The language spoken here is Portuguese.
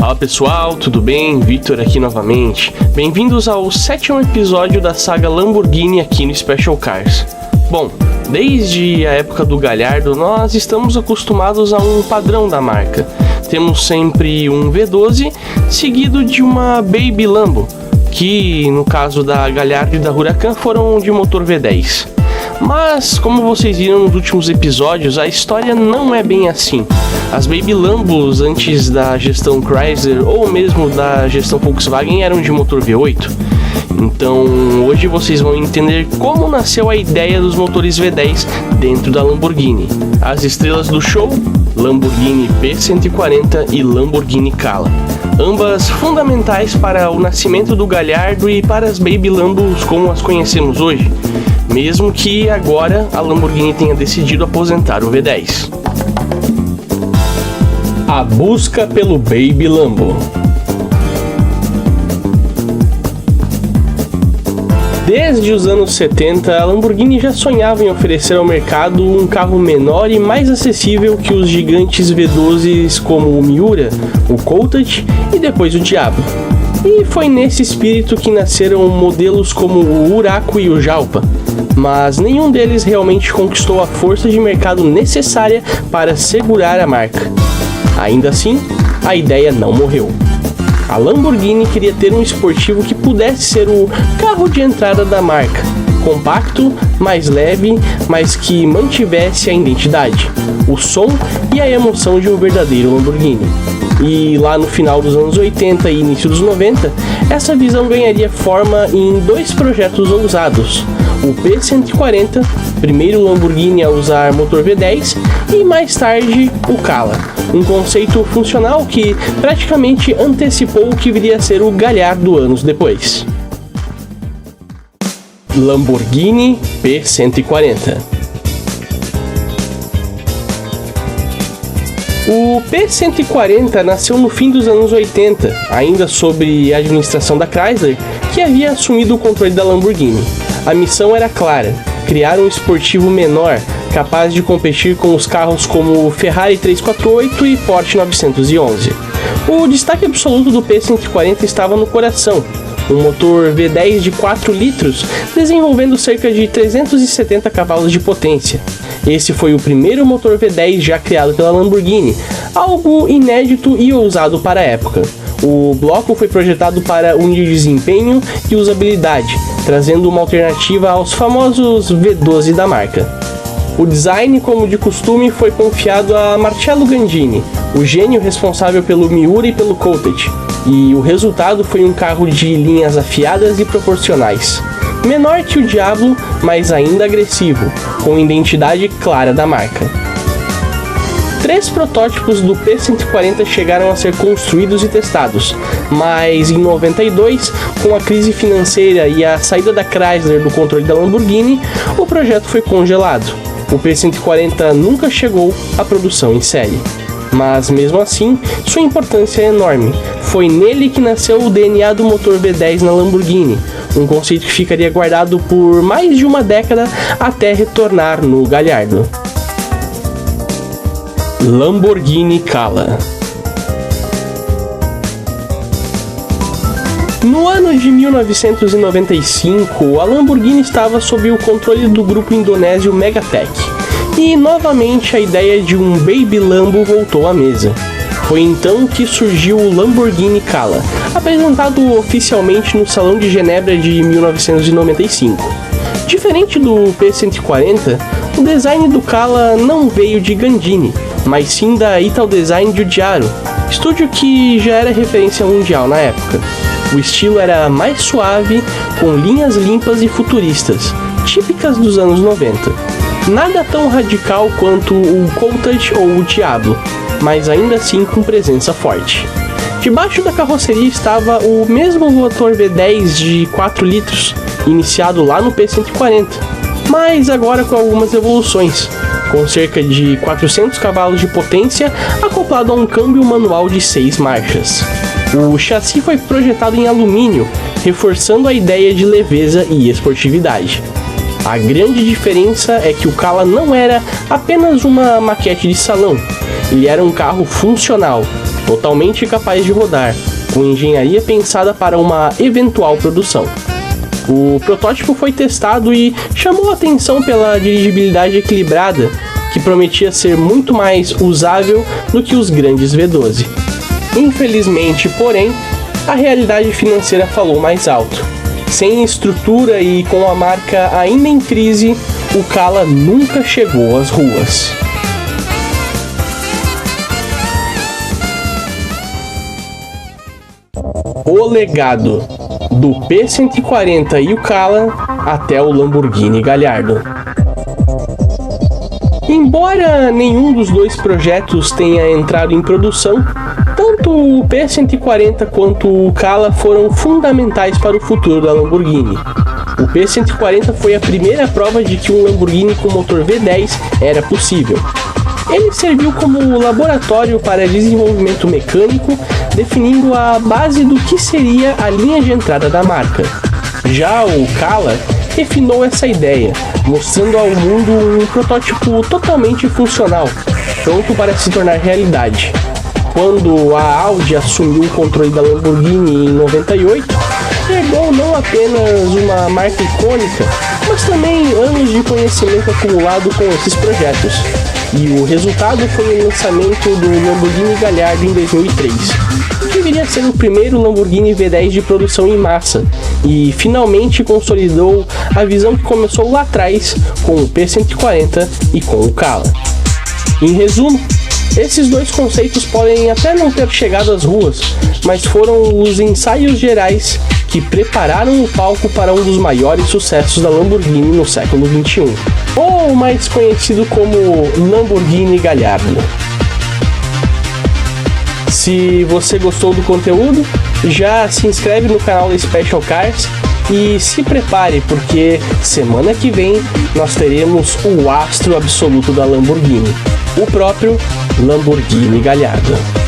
Fala pessoal, tudo bem? Victor aqui novamente. Bem-vindos ao 7º episódio da saga Lamborghini aqui no Special Cars. Bom, desde a época do Gallardo nós estamos acostumados a um padrão da marca. Temos sempre um V12 seguido de uma Baby Lambo, que no caso da Gallardo e da Huracan foram de motor V10. Mas, como vocês viram nos últimos episódios, a história não é bem assim. As Baby Lambos antes da gestão Chrysler ou mesmo da gestão Volkswagen eram de motor V8. Então, hoje vocês vão entender como nasceu a ideia dos motores V10 dentro da Lamborghini. As estrelas do show, Lamborghini P140 e Lamborghini Cala. Ambas fundamentais para o nascimento do Gallardo e para as Baby Lambos como as conhecemos hoje, mesmo que agora a Lamborghini tenha decidido aposentar o V10. A busca pelo Baby Lambo. Desde os anos 70, a Lamborghini já sonhava em oferecer ao mercado um carro menor e mais acessível que os gigantes V12s como o Miura, o Countach e depois o Diablo. E foi nesse espírito que nasceram modelos como o Huracan e o Jalpa, mas nenhum deles realmente conquistou a força de mercado necessária para segurar a marca. Ainda assim, a ideia não morreu. A Lamborghini queria ter um esportivo que pudesse ser o carro de entrada da marca, compacto, mais leve, mas que mantivesse a identidade, o som e a emoção de um verdadeiro Lamborghini. E lá no final dos anos 80 e início dos 90, essa visão ganharia forma em dois projetos ousados: o P140, primeiro Lamborghini a usar motor V10, e mais tarde o Cala, um conceito funcional que praticamente antecipou o que viria a ser o Gallardo anos depois. Lamborghini P140. O P140 nasceu no fim dos anos 80, ainda sob a administração da Chrysler, que havia assumido o controle da Lamborghini. A missão era clara: criar um esportivo menor, capaz de competir com os carros como o Ferrari 348 e Porsche 911. O destaque absoluto do P140 estava no coração, um motor V10 de 4 litros, desenvolvendo cerca de 370 cavalos de potência. Esse foi o primeiro motor V10 já criado pela Lamborghini, algo inédito e ousado para a época. O bloco foi projetado para unir desempenho e usabilidade, trazendo uma alternativa aos famosos V12 da marca. O design, como de costume, foi confiado a Marcello Gandini, o gênio responsável pelo Miura e pelo Countach, e o resultado foi um carro de linhas afiadas e proporcionais. Menor que o Diablo, mas ainda agressivo, com identidade clara da marca. 3 protótipos do P140 chegaram a ser construídos e testados, mas em 92, com a crise financeira e a saída da Chrysler do controle da Lamborghini, o projeto foi congelado. O P140 nunca chegou à produção em série. Mas mesmo assim, sua importância é enorme. Foi nele que nasceu o DNA do motor V10 na Lamborghini, um conceito que ficaria guardado por mais de uma década até retornar no Gallardo. Lamborghini Cala. No ano de 1995, a Lamborghini estava sob o controle do grupo indonésio Megatech, e novamente a ideia de um Baby Lambo voltou à mesa. Foi então que surgiu o Lamborghini Cala, apresentado oficialmente no Salão de Genebra de 1995. Diferente do P140, o design do Cala não veio de Gandini, mas sim da Ital Design Giugiaro, estúdio que já era referência mundial na época. O estilo era mais suave, com linhas limpas e futuristas, típicas dos anos 90. Nada tão radical quanto o Countach ou o Diablo, mas ainda assim com presença forte. Debaixo da carroceria estava o mesmo motor V10 de 4 litros, iniciado lá no P140, mas agora com algumas evoluções, com cerca de 400 cavalos de potência acoplado a um câmbio manual de 6 marchas. O chassi foi projetado em alumínio, reforçando a ideia de leveza e esportividade. A grande diferença é que o Cala não era apenas uma maquete de salão, ele era um carro funcional, totalmente capaz de rodar, com engenharia pensada para uma eventual produção. O protótipo foi testado e chamou a atenção pela dirigibilidade equilibrada, que prometia ser muito mais usável do que os grandes V12. Infelizmente, porém, a realidade financeira falou mais alto. Sem estrutura e com a marca ainda em crise, o Cala nunca chegou às ruas. O legado do P140 e o Cala até o Lamborghini Gallardo. Embora nenhum dos dois projetos tenha entrado em produção, tanto o P140 quanto o Cala foram fundamentais para o futuro da Lamborghini. O P140 foi a primeira prova de que um Lamborghini com motor V10 era possível. Ele serviu como laboratório para desenvolvimento mecânico, definindo a base do que seria a linha de entrada da marca. Já o Cala refinou essa ideia, mostrando ao mundo um protótipo totalmente funcional, pronto para se tornar realidade. Quando a Audi assumiu o controle da Lamborghini em 98, herdou não apenas uma marca icônica, mas também anos de conhecimento acumulado com esses projetos. E o resultado foi o lançamento do Lamborghini Gallardo em 2003. Deveria ser o primeiro Lamborghini V10 de produção em massa e finalmente consolidou a visão que começou lá atrás com o P140 e com o Cala. Em resumo, esses dois conceitos podem até não ter chegado às ruas, mas foram os ensaios gerais que prepararam o palco para um dos maiores sucessos da Lamborghini no século XXI, ou mais conhecido como Lamborghini Gallardo. Se você gostou do conteúdo, já se inscreve no canal da Special Cars e se prepare, porque semana que vem nós teremos o astro absoluto da Lamborghini, o próprio Lamborghini Gallardo.